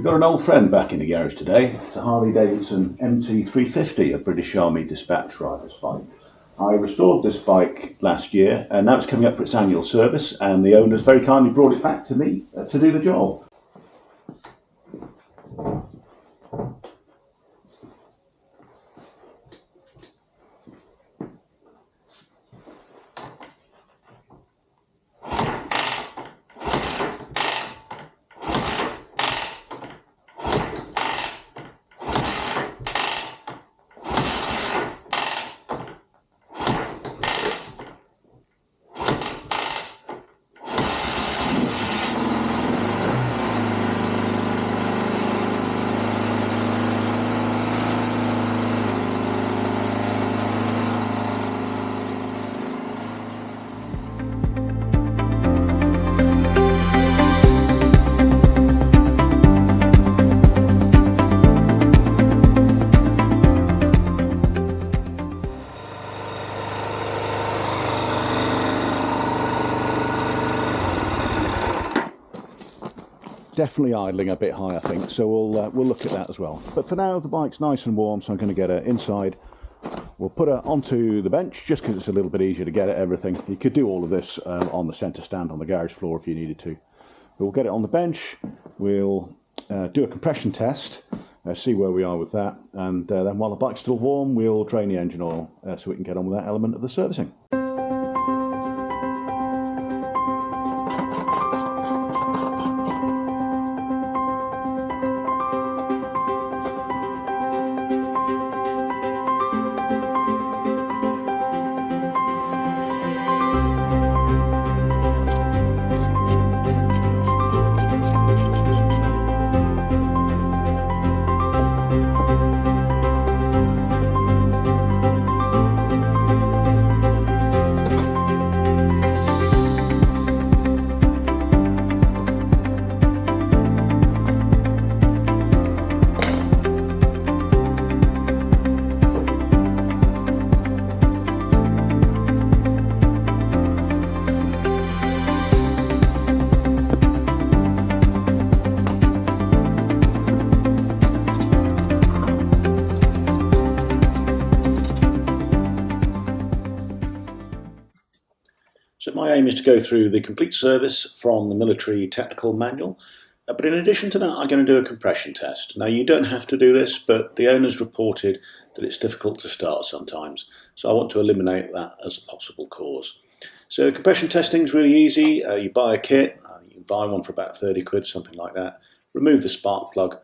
got an old friend back in the garage today. It's a Harley Davidson MT350, a British Army dispatch rider's bike. I restored this bike last year and now it's coming up for its annual service, and the owners very kindly brought it back to me to do the job. Definitely idling a bit high, I think, so we'll look at that as well. But for now, the bike's nice and warm, so I'm going to get her inside. We'll put her onto the bench, just because it's a little bit easier to get at everything. You could do all of this on the centre stand on the garage floor if you needed to. But we'll get it on the bench, we'll do a compression test, see where we are with that, and then while the bike's still warm, we'll drain the engine oil so we can get on with that element of the servicing. So my aim is to go through the complete service from the military technical manual, but in addition to that I'm going to do a compression test. Now you don't have to do this, but the owners reported that it's difficult to start sometimes, so I want to eliminate that as a possible cause. So compression testing is really easy. You buy a kit, you can buy one for about 30 quid, something like that. Remove the spark plug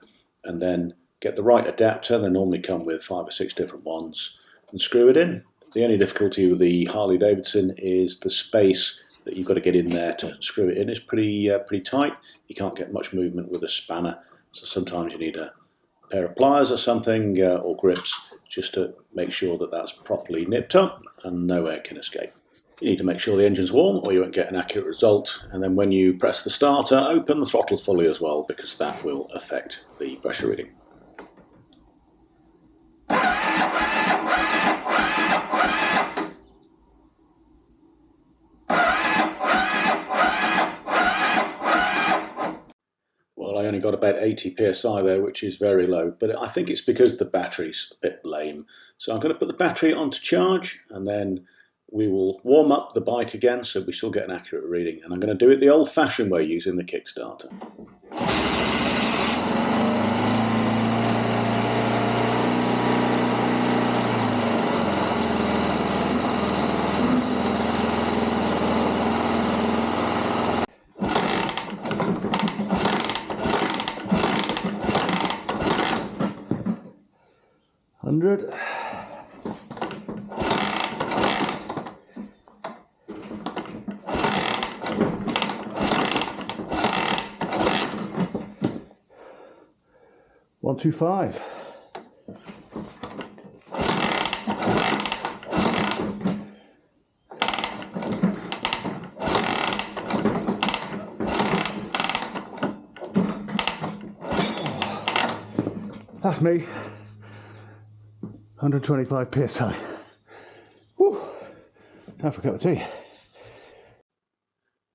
and then get the right adapter. They normally come with 5 or 6 different ones, and screw it in. The only difficulty with the Harley Davidson is the space that you've got to get in there to screw it in is pretty tight. You can't get much movement with a spanner, so sometimes you need a pair of pliers or something, or grips, just to make sure that that's properly nipped up and no air can escape. You need to make sure the engine's warm or you won't get an accurate result, and then when you press the starter, open the throttle fully as well, because that will affect the pressure reading. I only got about 80 psi there, which is very low, but I think it's because the battery's a bit lame. So I'm going to put the battery onto charge, and then we will warm up the bike again so we still get an accurate reading. And I'm going to do it the old-fashioned way, using the Kickstarter. One, 2, 5. That's me. 125 psi. Woo. Time for a cup of tea.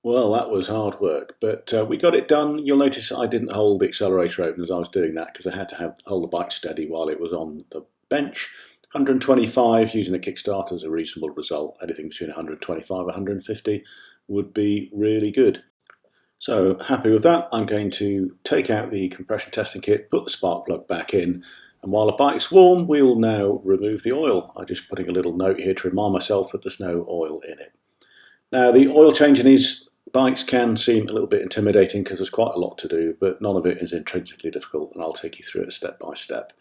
Well, that was hard work, but we got it done. You'll notice I didn't hold the accelerator open as I was doing that because I had to hold the bike steady while it was on the bench. 125 using a Kickstarter is a reasonable result. Anything between 125 and 150 would be really good. So happy with that. I'm going to take out the compression testing kit, put the spark plug back in, and while the bike's warm, we will now remove the oil. I'm just putting a little note here to remind myself that there's no oil in it. Now, the oil change in these bikes can seem a little bit intimidating because there's quite a lot to do, but none of it is intrinsically difficult, and I'll take you through it step by step.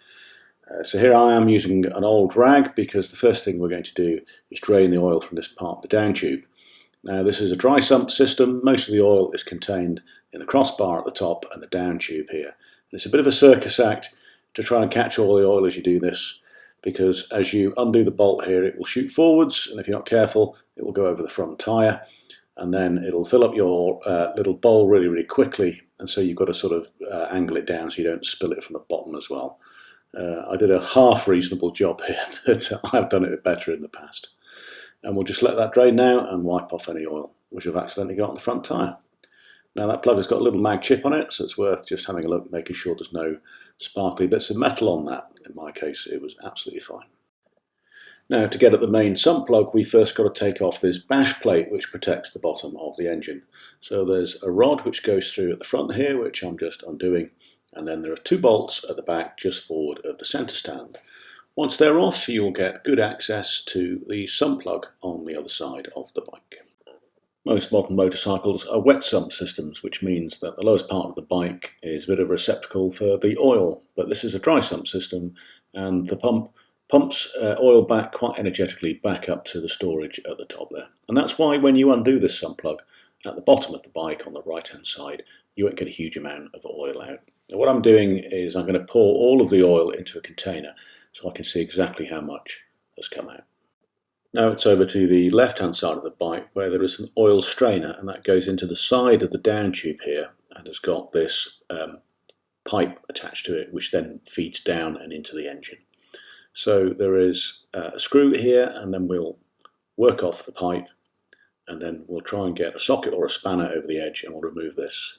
So here I am using an old rag because the first thing we're going to do is drain the oil from this part of the down tube. Now, this is a dry sump system. Most of the oil is contained in the crossbar at the top and the down tube here. And it's a bit of a circus act to try and catch all the oil as you do this, because as you undo the bolt here, it will shoot forwards, and if you're not careful, it will go over the front tyre, and then it'll fill up your little bowl really, really quickly, and so you've got to sort of angle it down so you don't spill it from the bottom as well. I did a half reasonable job here, but I've done it better in the past. And we'll just let that drain now and wipe off any oil which I've accidentally got on the front tyre. Now that plug has got a little mag chip on it, so it's worth just having a look, making sure there's no sparkly bits of metal on that. In my case, it was absolutely fine. Now, to get at the main sump plug, we first got to take off this bash plate which protects the bottom of the engine. So there's a rod which goes through at the front here, which I'm just undoing, and then there are two bolts at the back just forward of the centre stand. Once they're off, you'll get good access to the sump plug on the other side of the bike. Most modern motorcycles are wet sump systems, which means that the lowest part of the bike is a bit of a receptacle for the oil, but this is a dry sump system, and the pump pumps oil back quite energetically back up to the storage at the top there. And that's why when you undo this sump plug at the bottom of the bike on the right hand side, you won't get a huge amount of oil out. Now, what I'm doing is I'm going to pour all of the oil into a container so I can see exactly how much has come out. Now it's over to the left hand side of the bike where there is an oil strainer, and that goes into the side of the down tube here and has got this pipe attached to it which then feeds down and into the engine. So there is a screw here, and then we'll work off the pipe, and then we'll try and get a socket or a spanner over the edge and we'll remove this.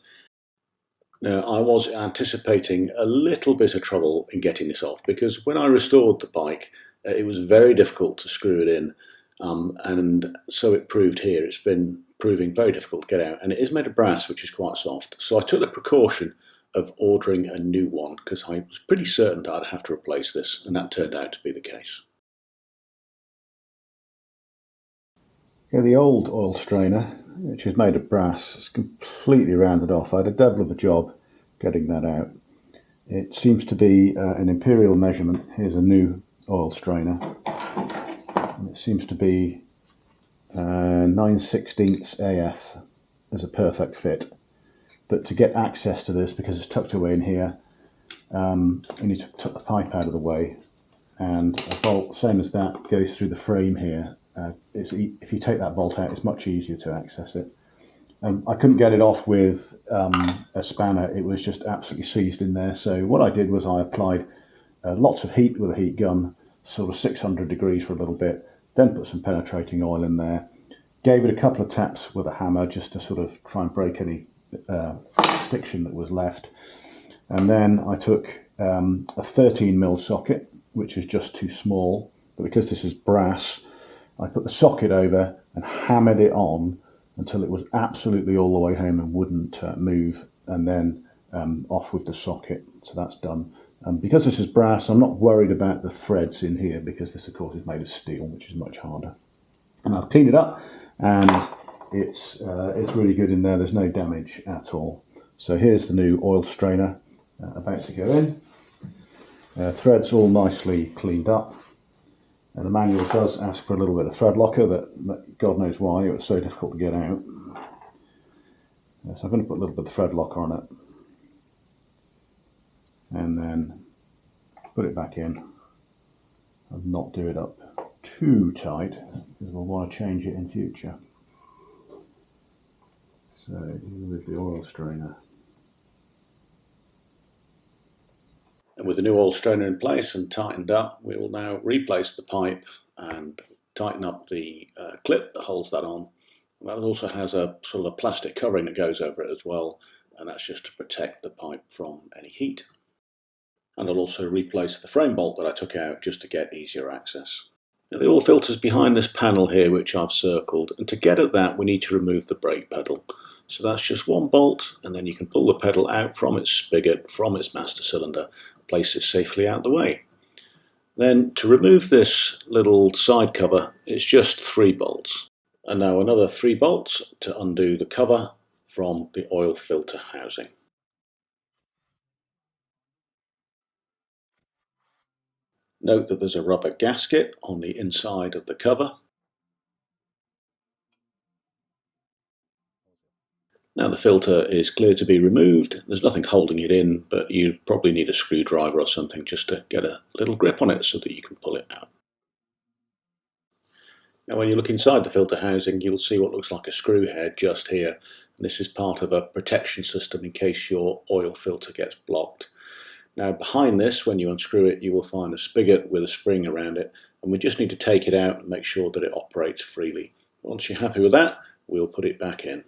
Now, I was anticipating a little bit of trouble in getting this off because when I restored the bike, it was very difficult to screw it in, and so it proved here. It's been proving very difficult to get out, and it is made of brass, which is quite soft. So I took the precaution of ordering a new one because I was pretty certain that I'd have to replace this, and that turned out to be the case. Yeah, the old oil strainer, which is made of brass, is completely rounded off. I had a devil of a job getting that out. It seems to be an imperial measurement. Here's a new oil strainer. And it seems to be 9/16 AF as a perfect fit. But to get access to this, because it's tucked away in here, you need to tuck the pipe out of the way, and a bolt, same as that, goes through the frame here. If you take that bolt out, it's much easier to access it. I couldn't get it off with a spanner. It was just absolutely seized in there. So what I did was I applied lots of heat with a heat gun, sort of 600 degrees for a little bit, then put some penetrating oil in there, gave it a couple of taps with a hammer just to sort of try and break any stiction that was left. And then I took a 13mm socket, which is just too small, but because this is brass, I put the socket over and hammered it on until it was absolutely all the way home and wouldn't move, and then off with the socket. So that's done. Because this is brass, I'm not worried about the threads in here because this, of course, is made of steel, which is much harder. And I've cleaned it up, and it's really good in there. There's no damage at all. So here's the new oil strainer about to go in. Threads all nicely cleaned up. And the manual does ask for a little bit of thread locker, that God knows why, it was so difficult to get out. So I'm going to put a little bit of thread locker on it, and then put it back in and not do it up too tight because we'll want to change it in future. So with the oil strainer. And with the new oil strainer in place and tightened up, we will now replace the pipe and tighten up the clip that holds that on, That also has a sort of a plastic covering that goes over it as well, and that's just to protect the pipe from any heat. And I'll also replace the frame bolt that I took out just to get easier access. Now, the oil filter's behind this panel here which I've circled, and to get at that we need to remove the brake pedal. So that's just one bolt, and then you can pull the pedal out from its spigot, from its master cylinder, place it safely out the way. Then to remove this little side cover, it's just 3 bolts. And now another 3 bolts to undo the cover from the oil filter housing. Note that there's a rubber gasket on the inside of the cover. Now the filter is clear to be removed. There's nothing holding it in, but you probably need a screwdriver or something just to get a little grip on it so that you can pull it out. Now when you look inside the filter housing, you'll see what looks like a screw head just here. And this is part of a protection system in case your oil filter gets blocked. Now behind this, when you unscrew it, you will find a spigot with a spring around it, and we just need to take it out and make sure that it operates freely. Once you're happy with that, we'll put it back in.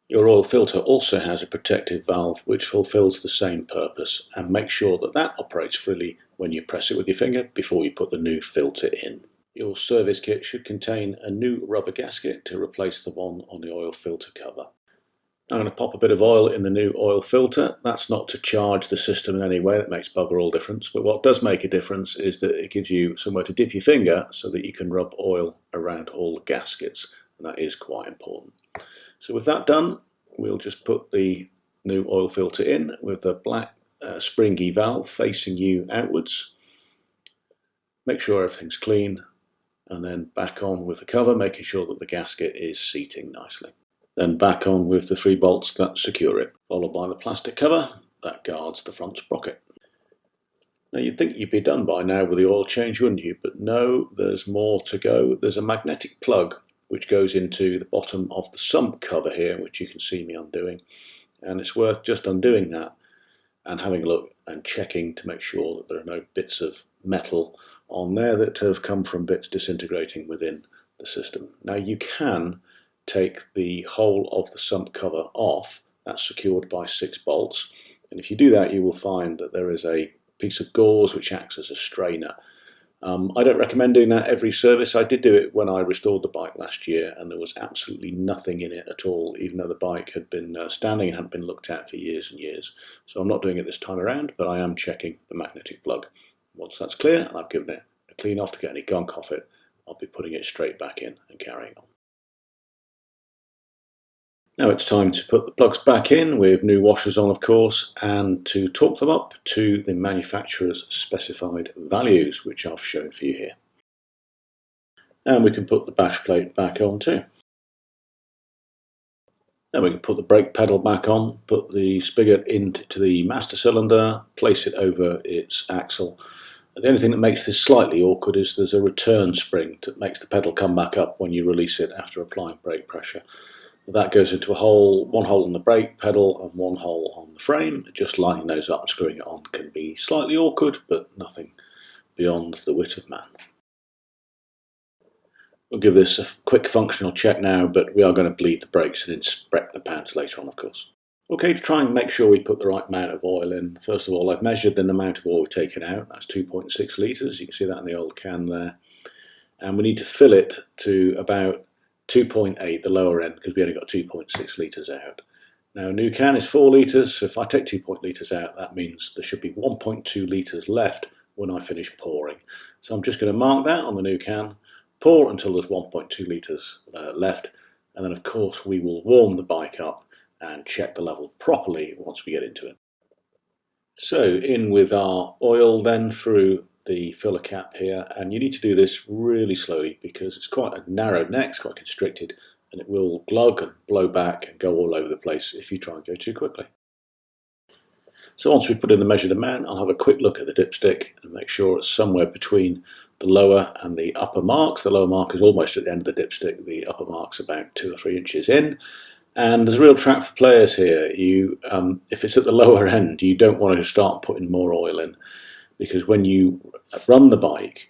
Your oil filter also has a protective valve which fulfills the same purpose, and make sure that that operates freely when you press it with your finger before you put the new filter in. Your service kit should contain a new rubber gasket to replace the one on the oil filter cover. I'm going to pop a bit of oil in the new oil filter. That's not to charge the system in any way, that makes bugger all difference, but what does make a difference is that it gives you somewhere to dip your finger so that you can rub oil around all the gaskets, and that is quite important. So with that done, we'll just put the new oil filter in with the black springy valve facing you outwards. Make sure everything's clean, and then back on with the cover, making sure that the gasket is seating nicely. Then back on with the 3 bolts that secure it, followed by the plastic cover that guards the front sprocket. Now you'd think you'd be done by now with the oil change, wouldn't you? But no, there's more to go. There's a magnetic plug which goes into the bottom of the sump cover here, which you can see me undoing. And it's worth just undoing that and having a look and checking to make sure that there are no bits of metal on there that have come from bits disintegrating within the system. Now you can take the whole of the sump cover off. That's secured by 6 bolts, and if you do that you will find that there is a piece of gauze which acts as a strainer. I don't recommend doing that every service. I did do it when I restored the bike last year, and there was absolutely nothing in it at all, even though the bike had been standing and hadn't been looked at for years and years. So I'm not doing it this time around, but I am checking the magnetic plug. Once that's clear and I've given it a clean off to get any gunk off it, I'll be putting it straight back in and carrying on. Now it's time to put the plugs back in with new washers on, of course, and to torque them up to the manufacturer's specified values, which I've shown for you here. And we can put the bash plate back on too. Then we can put the brake pedal back on, put the spigot into the master cylinder, place it over its axle. The only thing that makes this slightly awkward is there's a return spring that makes the pedal come back up when you release it after applying brake pressure. That goes into a hole, one hole in the brake pedal and one hole on the frame. Just lining those up and screwing it on can be slightly awkward, but nothing beyond the wit of man. We'll give this a quick functional check now, but we are going to bleed the brakes and inspect the pads later on, of course. Okay, to try and make sure we put the right amount of oil in, first of all I've measured the amount of oil we've taken out. That's 2.6 litres, you can see that in the old can there. And we need to fill it to about 2.8, the lower end, because we only got 2.6 litres out. Now a new can is 4 litres, so if I take 2 litres out, that means there should be 1.2 litres left when I finish pouring. So I'm just going to mark that on the new can, pour until there's 1.2 litres left, and then of course we will warm the bike up and check the level properly once we get into it. So in with our oil then through the filler cap here, and you need to do this really slowly because it's quite a narrow neck, it's quite constricted, and it will glug and blow back and go all over the place if you try and go too quickly. So once we put in the measured amount, I'll have a quick look at the dipstick and make sure it's somewhere between the lower and the upper marks. The lower mark is almost at the end of the dipstick, the upper mark's about 2 or 3 inches in. And there's a real trap for players here. If it's at the lower end, you don't want to start putting more oil in, because when you run the bike,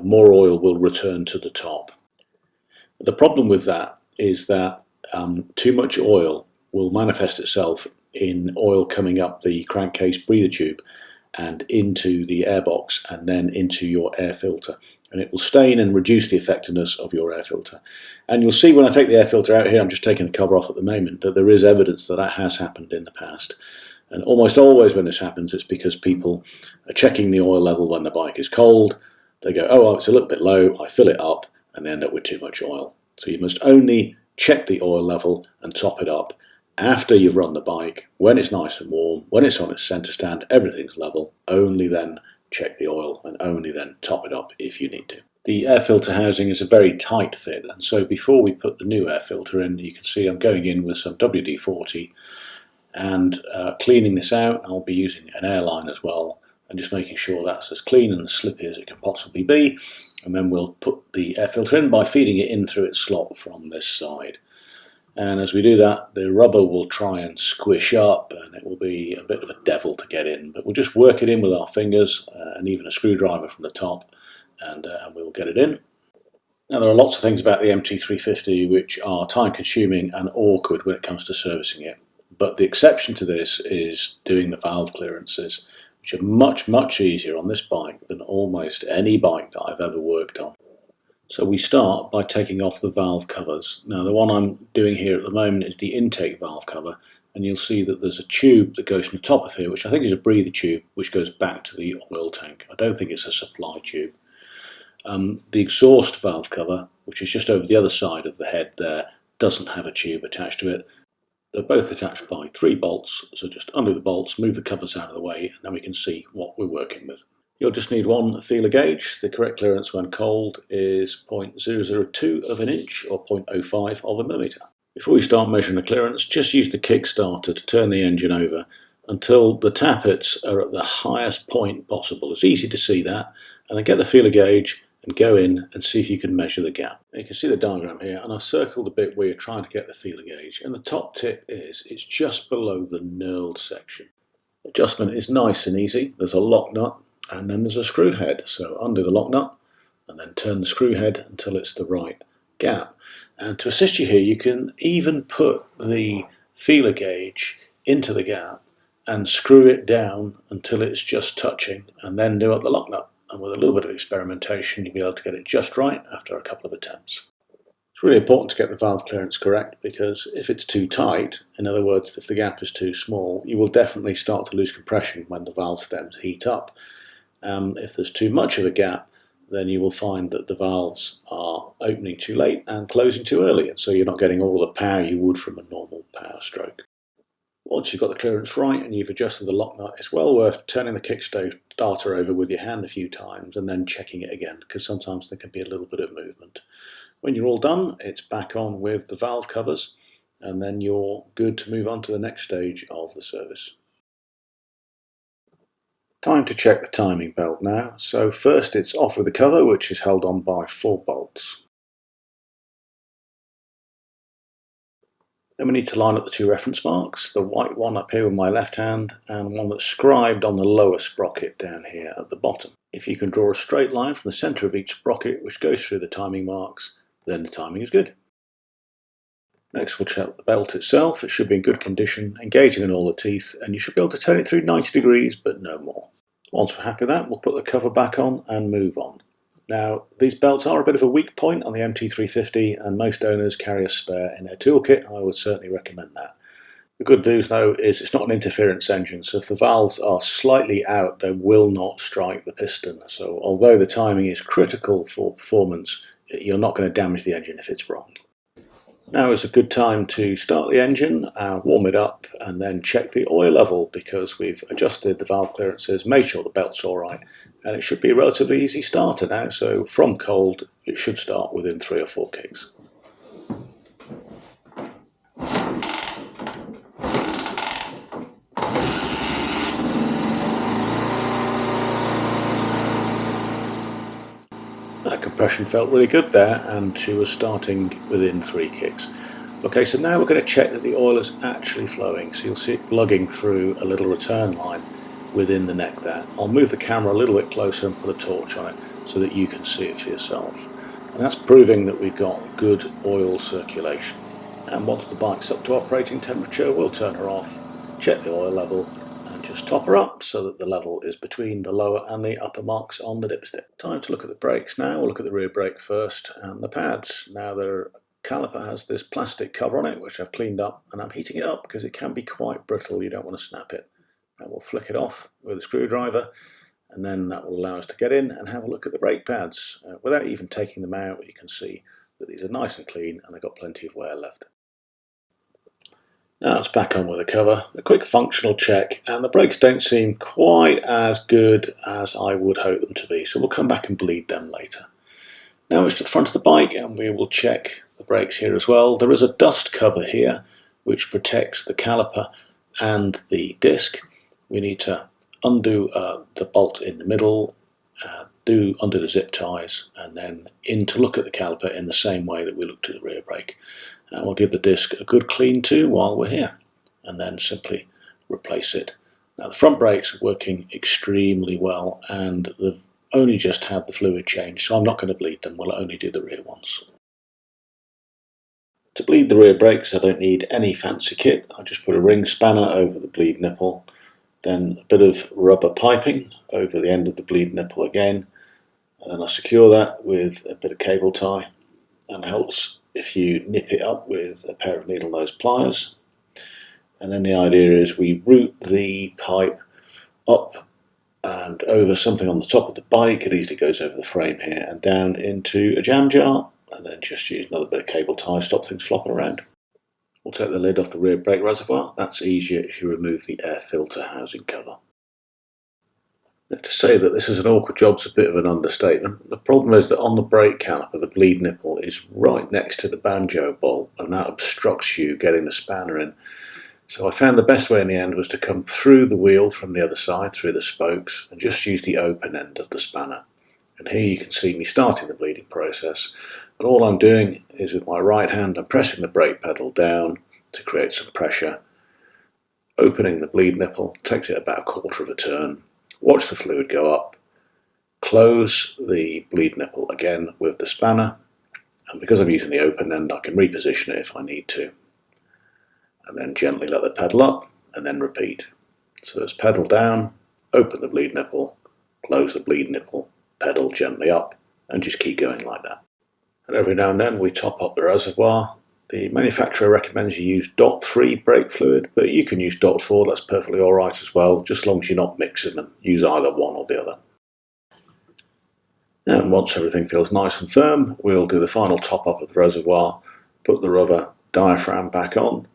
more oil will return to the top. The problem with that is that too much oil will manifest itself in oil coming up the crankcase breather tube and into the airbox and then into your air filter, and it will stain and reduce the effectiveness of your air filter. And you'll see when I take the air filter out here, I'm just taking the cover off at the moment, that there is evidence that that has happened in the past. And almost always when this happens, it's because people are checking the oil level when the bike is cold. They go, oh, it's a little bit low, I fill it up, and they end up with too much oil. So you must only check the oil level and top it up after you've run the bike, when it's nice and warm, when it's on its centre stand, everything's level. Only then check the oil and only then top it up if you need to. The air filter housing is a very tight fit, and so before we put the new air filter in, you can see I'm going in with some WD-40 and cleaning this out. I'll be using an airline as well and just making sure that's as clean and as slippy as it can possibly be, and then we'll put the air filter in by feeding it in through its slot from this side. And as we do that, the rubber will try and squish up and it will be a bit of a devil to get in, but we'll just work it in with our fingers and even a screwdriver from the top, and we'll get it in. Now, there are lots of things about the MT350 which are time consuming and awkward when it comes to servicing it, but the exception to this is doing the valve clearances, which are much easier on this bike than almost any bike that I've ever worked on. So we start by taking off the valve covers. Now, the one I'm doing here at the moment is the intake valve cover, and you'll see that there's a tube that goes from the top of here, which I think is a breather tube, which goes back to the oil tank. I don't think it's a supply tube. The exhaust valve cover, which is just over the other side of the head there, doesn't have a tube attached to it. They're both attached by 3 bolts, so just undo the bolts, move the covers out of the way, and then we can see what we're working with. You'll just need one feeler gauge. The correct clearance when cold is 0.002 of an inch or 0.05 of a millimetre. Before you start measuring the clearance, just use the kickstarter to turn the engine over until the tappets are at the highest point possible. It's easy to see that, and then get the feeler gauge and go in and see if you can measure the gap. You can see the diagram here, and I've circled the bit where you're trying to get the feeler gauge, and the top tip is it's just below the knurled section. Adjustment is nice and easy. There's a lock nut and then there's a screw head, so undo the lock nut and then turn the screw head until it's the right gap. And to assist you here, you can even put the feeler gauge into the gap and screw it down until it's just touching, and then do up the lock nut. And with a little bit of experimentation, you'll be able to get it just right after a couple of attempts. It's really important to get the valve clearance correct, because if it's too tight, in other words, if the gap is too small, you will definitely start to lose compression when the valve stems heat up. If there's too much of a gap, then you will find that the valves are opening too late and closing too early, and so you're not getting all the power you would from a normal power stroke. Once you've got the clearance right and you've adjusted the lock nut, it's well worth turning the kickstarter over with your hand a few times and then checking it again, because sometimes there can be a little bit of movement. When you're all done, it's back on with the valve covers, and then you're good to move on to the next stage of the service. Time to check the timing belt now. So first it's off with the cover, which is held on by 4 bolts. Then we need to line up the 2 reference marks, the white one up here with my left hand and one that's scribed on the lower sprocket down here at the bottom. If you can draw a straight line from the centre of each sprocket which goes through the timing marks, then the timing is good. Next we'll check the belt itself. It should be in good condition, engaging in all the teeth, and you should be able to turn it through 90 degrees, but no more. Once we're happy with that, we'll put the cover back on and move on. Now, these belts are a bit of a weak point on the MT350, and most owners carry a spare in their toolkit. I would certainly recommend that. The good news though is it's not an interference engine, so if the valves are slightly out, they will not strike the piston. So although the timing is critical for performance, you're not going to damage the engine if it's wrong. Now is a good time to start the engine, warm it up, and then check the oil level, because we've adjusted the valve clearances, made sure the belt's alright, and it should be a relatively easy starter now. So from cold, it should start within 3 or 4 kicks. That compression felt really good there, and she was starting within 3 kicks. Okay, so now we're going to check that the oil is actually flowing. So you'll see it lugging through a little return line within the neck there. I'll move the camera a little bit closer and put a torch on it so that you can see it for yourself. And that's proving that we've got good oil circulation. And once the bike's up to operating temperature, we'll turn her off, check the oil level, and just top her up so that the level is between the lower and the upper marks on the dipstick. Time to look at the brakes now. We'll look at the rear brake first and the pads. Now their caliper has this plastic cover on it, which I've cleaned up, and I'm heating it up because it can be quite brittle. You don't want to snap it. And we'll flick it off with a screwdriver, and then that will allow us to get in and have a look at the brake pads. Without even taking them out, you can see that these are nice and clean and they've got plenty of wear left. Now it's back on with the cover, a quick functional check, and the brakes don't seem quite as good as I would hope them to be, so we'll come back and bleed them later. Now it's to the front of the bike and we will check the brakes here as well. There is a dust cover here which protects the caliper and the disc. We need to undo the bolt in the middle, undo the zip ties, and then in to look at the caliper in the same way that we looked at the rear brake. And we'll give the disc a good clean too while we're here, and then simply replace it. Now the front brakes are working extremely well, and they've only just had the fluid change, so I'm not going to bleed them. We'll only do the rear ones. To bleed the rear brakes I don't need any fancy kit. I just put a ring spanner over the bleed nipple, then a bit of rubber piping over the end of the bleed nipple again, and then I secure that with a bit of cable tie, and it helps if you nip it up with a pair of needle nose pliers. And then the idea is we route the pipe up and over something on the top of the bike. It easily goes over the frame here and down into a jam jar, and then just use another bit of cable tie to stop things flopping around. We'll take the lid off the rear brake reservoir. That's easier if you remove the air filter housing cover. Now, to say that this is an awkward job is a bit of an understatement. The problem is that on the brake caliper the bleed nipple is right next to the banjo bolt, and that obstructs you getting the spanner in. So I found the best way in the end was to come through the wheel from the other side, through the spokes, and just use the open end of the spanner. And here you can see me starting the bleeding process, and all I'm doing is with my right hand I'm pressing the brake pedal down to create some pressure, opening the bleed nipple, takes it about a quarter of a turn. Watch the fluid go up, close the bleed nipple again with the spanner, and because I'm using the open end I can reposition it if I need to, and then gently let the pedal up and then repeat. So it's pedal down, open the bleed nipple, close the bleed nipple, pedal gently up, and just keep going like that. And every now and then we top up the reservoir. The manufacturer recommends you use .3 brake fluid, but you can use .4, that's perfectly alright as well, just as long as you're not mixing them. Use either one or the other. And once everything feels nice and firm, we'll do the final top up of the reservoir, put the rubber diaphragm back on,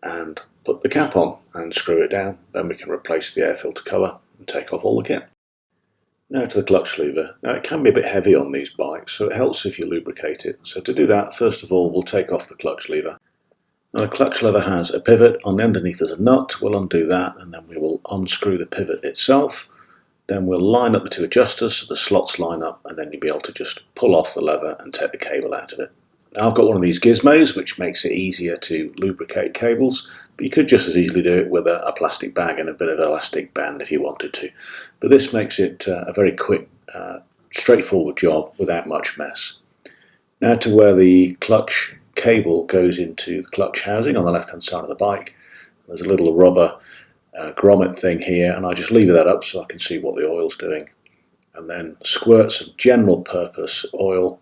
and put the cap on and screw it down. Then we can replace the air filter cover and take off all the kit. Now to the clutch lever. Now it can be a bit heavy on these bikes, so it helps if you lubricate it. So to do that, first of all, we'll take off the clutch lever. Now the clutch lever has a pivot, on the underneath there's a nut. We'll undo that and then we will unscrew the pivot itself. Then we'll line up the two adjusters so the slots line up, and then you'll be able to just pull off the lever and take the cable out of it. Now I've got one of these gizmos which makes it easier to lubricate cables, but you could just as easily do it with a plastic bag and a bit of elastic band if you wanted to. But this makes it a very quick, straightforward job without much mess. Now to where the clutch cable goes into the clutch housing on the left hand side of the bike. There's a little rubber grommet thing here, and I just lever that up so I can see what the oil's doing, and then squirt some general purpose oil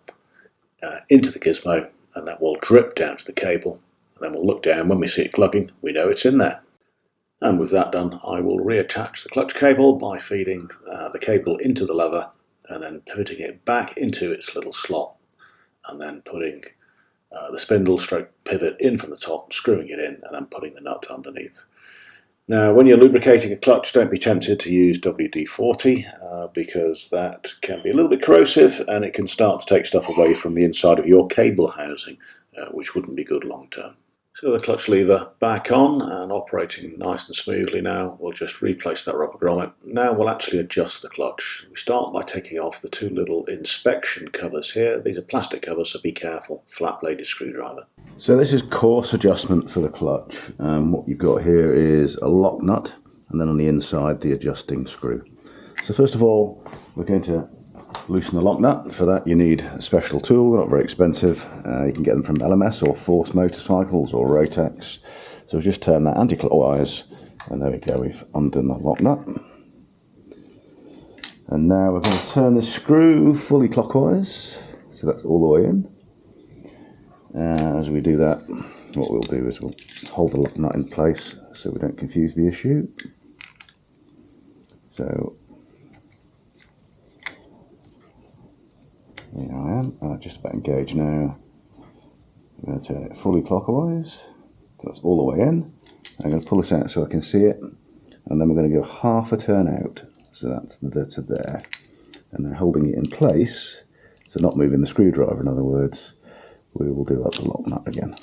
into the gizmo, and that will drip down to the cable, and then we'll look down. When we see it plugging, we know it's in there. And with that done, I will reattach the clutch cable by feeding the cable into the lever and then pivoting it back into its little slot, and then putting the spindle stroke pivot in from the top, screwing it in, and then putting the nut underneath. Now, when you're lubricating a clutch, don't be tempted to use WD-40 because that can be a little bit corrosive and it can start to take stuff away from the inside of your cable housing, which wouldn't be good long term. So the clutch lever back on and operating nice and smoothly now. We'll just replace that rubber grommet. Now we'll actually adjust the clutch. We start by taking off the two little inspection covers here. These are plastic covers, so be careful. Flat bladed screwdriver. So this is coarse adjustment for the clutch. What you've got here is a lock nut, and then on the inside the adjusting screw. So first of all we're going to loosen the lock nut. For that you need a special tool, they're not very expensive. You can get them from LMS or Force Motorcycles or Rotex. So we'll just turn that anti-clockwise, and there we go, we've undone the lock nut. And now we're going to turn the screw fully clockwise, so that's all the way in. As we do that, what we'll do is we'll hold the lock nut in place so we don't confuse the issue. So here I am, just about engaged now. I'm going to turn it fully clockwise, so that's all the way in. I'm going to pull this out so I can see it, and then we're going to go half a turn out, so that's to there. And then holding it in place, so not moving the screwdriver in other words, we will do up the lock nut again.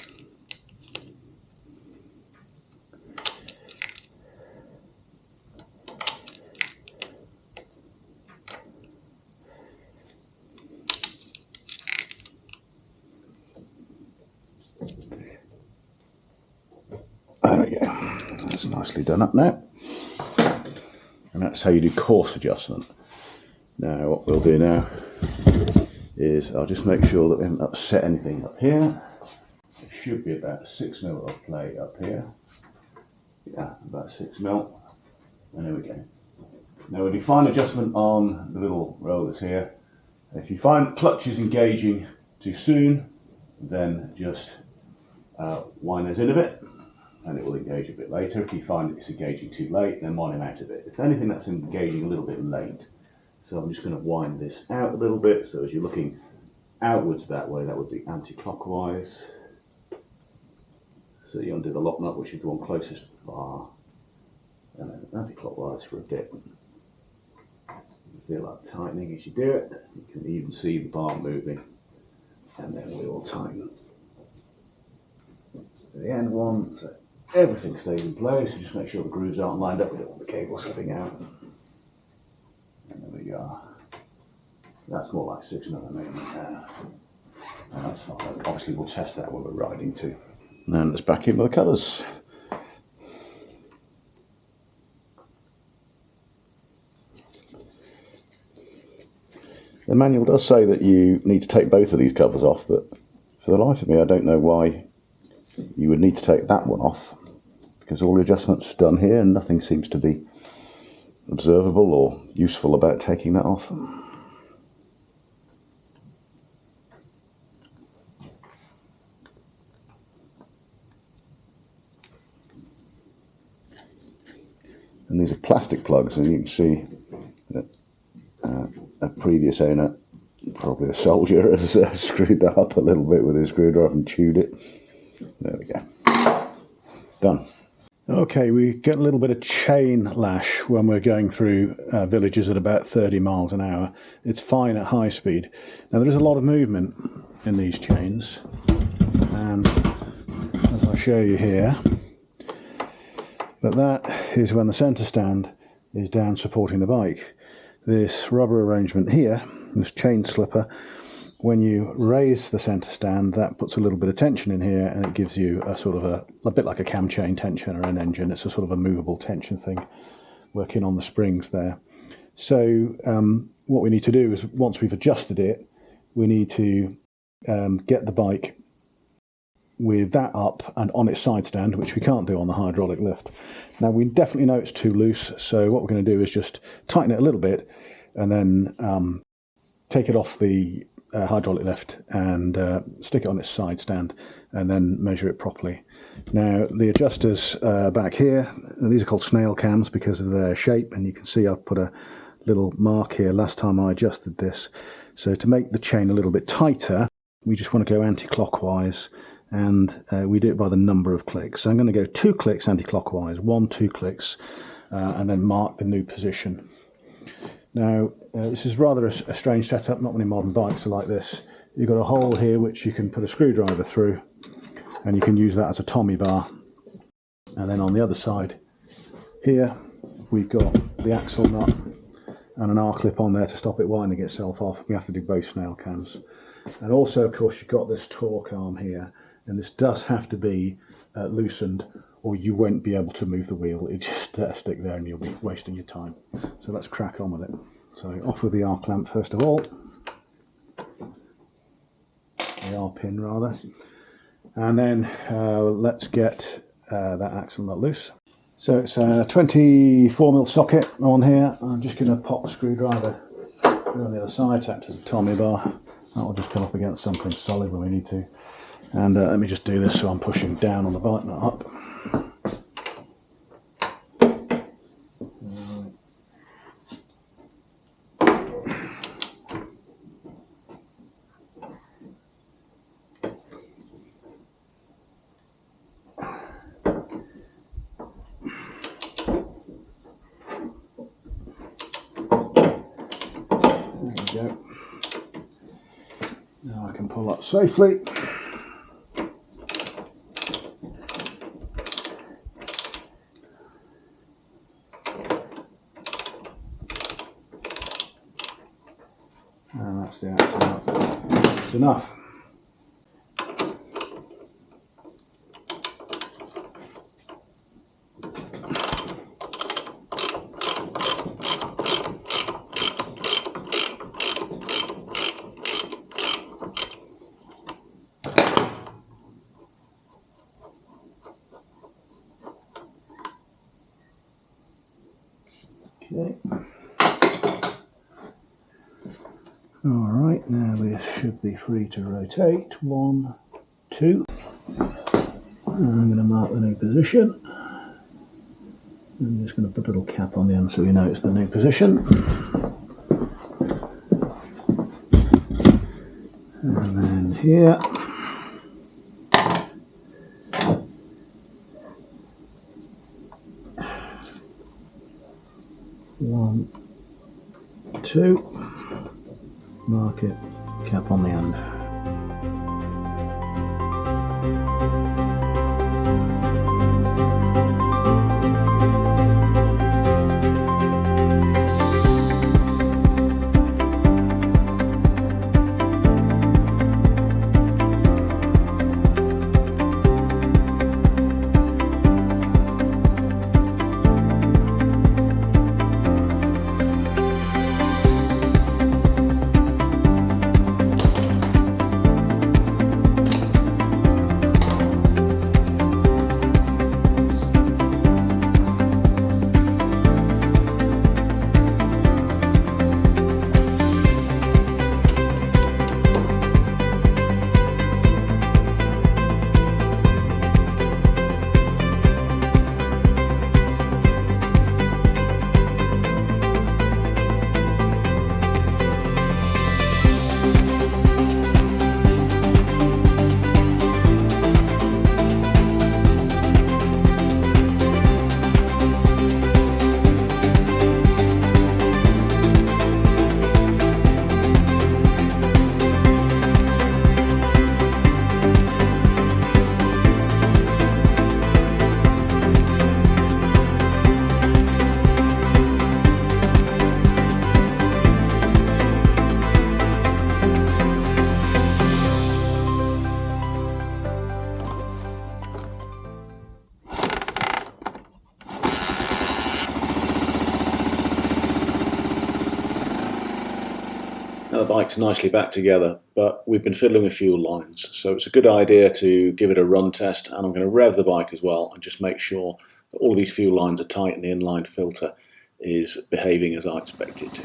There we go, that's nicely done up now. And that's how you do course adjustment. Now what we'll do now is I'll just make sure that we haven't upset anything up here. It should be about 6mm of play up here. Yeah, about 6mm. And there we go. Now we do fine adjustment on the little rollers here. If you find clutch is engaging too soon, then just wind those in a bit, and it will engage a bit later. If you find it's engaging too late, then wind them out a bit. If anything, that's engaging a little bit late. So I'm just going to wind this out a little bit, so as you're looking outwards that way, that would be anti-clockwise. So you undo the lock nut, which is the one closest to the bar, and then anti-clockwise for a bit. You feel like tightening as you do it. You can even see the bar moving, and then we will tighten the end one, so everything stays in place. So just make sure the grooves aren't lined up. We don't want the cable slipping out. And there we go. That's more like 6mm now. And that's fine. Obviously we'll test that when we're riding too. And let's back in with the colours. The manual does say that you need to take both of these covers off, but for the life of me I don't know why you would need to take that one off, because all the adjustments are done here and nothing seems to be observable or useful about taking that off. And these are plastic plugs, and you can see that a previous owner, probably a soldier, has screwed that up a little bit with his screwdriver and chewed it. There we go. Done. Okay, we get a little bit of chain lash when we're going through villages at about 30 miles an hour. It's fine at high speed. Now there is a lot of movement in these chains, and as I'll show you here, but that is when the centre stand is down supporting the bike. This rubber arrangement here, this chain slipper, when you raise the centre stand, that puts a little bit of tension in here, and it gives you a sort of a bit like a cam chain tension or an engine. It's a sort of a movable tension thing working on the springs there. So what we need to do is, once we've adjusted it, we need to get the bike with that up and on its side stand, which we can't do on the hydraulic lift. Now we definitely know it's too loose, so what we're going to do is just tighten it a little bit and then take it off the hydraulic lift and stick it on its side stand and then measure it properly. Now the adjusters back here, these are called snail cams because of their shape, and you can see I've put a little mark here last time I adjusted this. So to make the chain a little bit tighter, we just want to go anti-clockwise, and we do it by the number of clicks. So I'm going to go 2 clicks anti-clockwise, 1, 2 clicks, and then mark the new position. Now this is rather a strange setup. Not many modern bikes are like this. You've got a hole here which you can put a screwdriver through, and you can use that as a Tommy bar. And then on the other side here we've got the axle nut and an R-clip on there to stop it winding itself off. We have to do both snail cams. And also, of course, you've got this torque arm here, and this does have to be loosened, or you won't be able to move the wheel. It just stick there and you'll be wasting your time. So let's crack on with it. So off with the R clamp first of all, the R pin rather, and then let's get that axle nut loose. So it's a 24mm socket on here. I'm just going to pop the screwdriver on the other side to act as a Tommy bar. That will just come up against something solid when we need to. And let me just do this so I'm pushing down on the bike, not up. There we go. Now I can pull up safely. And that's the axle nut. That's enough. Okay. Alright, now we should be free to rotate. 1, 2. I'm going to mark the new position. I'm just going to put a little cap on the end so we know it's the new position. And then here. One, 2. Mark it, cap on the end. Now the bike's nicely back together, but we've been fiddling with fuel lines, so it's a good idea to give it a run test, and I'm going to rev the bike as well and just make sure that all of these fuel lines are tight and the inline filter is behaving as I expect it to.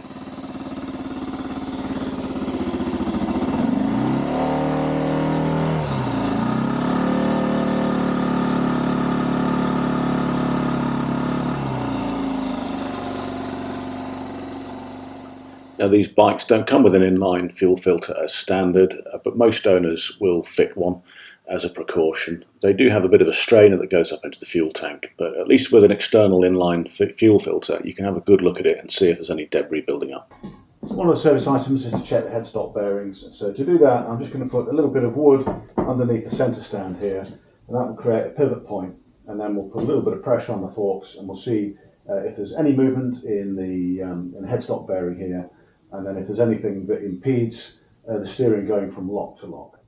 Now these bikes don't come with an inline fuel filter as standard, but most owners will fit one as a precaution. They do have a bit of a strainer that goes up into the fuel tank, but at least with an external inline fuel filter you can have a good look at it and see if there's any debris building up. One of the service items is to check the headstock bearings. So to do that I'm just going to put a little bit of wood underneath the centre stand here, and that will create a pivot point, and then we'll put a little bit of pressure on the forks and we'll see if there's any movement in the headstock bearing here, and then if there's anything that impedes the steering going from lock to lock.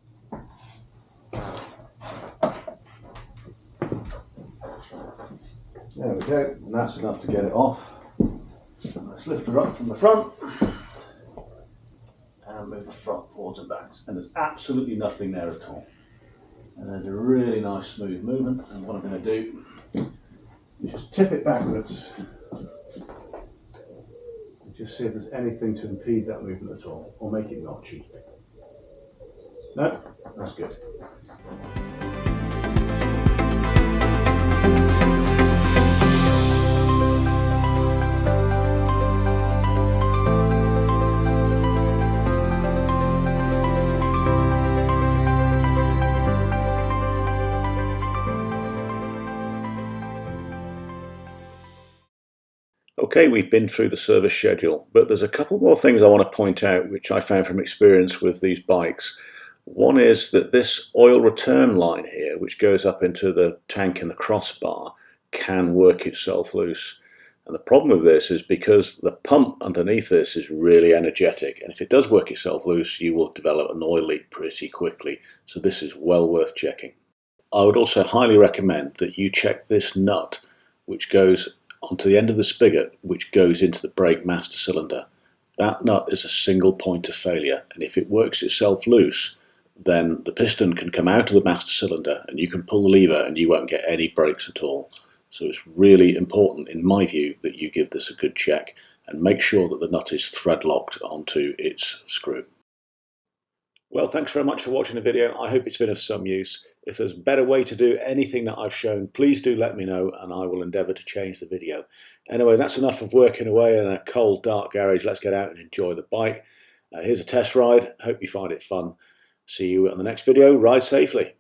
There we go, and that's enough to get it off. Let's lift her up from the front and move the front forwards and backs. And there's absolutely nothing there at all. And there's a really nice smooth movement. And what I'm going to do is just tip it backwards and just see if there's anything to impede that movement at all or make it notchy. No, that's good. Okay, we've been through the service schedule, but there's a couple more things I want to point out which I found from experience with these bikes. One is that this oil return line here, which goes up into the tank in the crossbar, can work itself loose. And the problem with this is because the pump underneath this is really energetic, and if it does work itself loose, you will develop an oil leak pretty quickly. So this is well worth checking. I would also highly recommend that you check this nut, which goes onto the end of the spigot, which goes into the brake master cylinder. That nut is a single point of failure, and if it works itself loose, then the piston can come out of the master cylinder and you can pull the lever and you won't get any brakes at all. So it's really important, in my view, that you give this a good check and make sure that the nut is thread locked onto its screw. Well, thanks very much for watching the video. I hope it's been of some use. If there's a better way to do anything that I've shown, please do let me know and I will endeavour to change the video. Anyway, that's enough of working away in a cold, dark garage. Let's get out and enjoy the bike. Here's a test ride. Hope you find it fun. See you on the next video. Ride safely.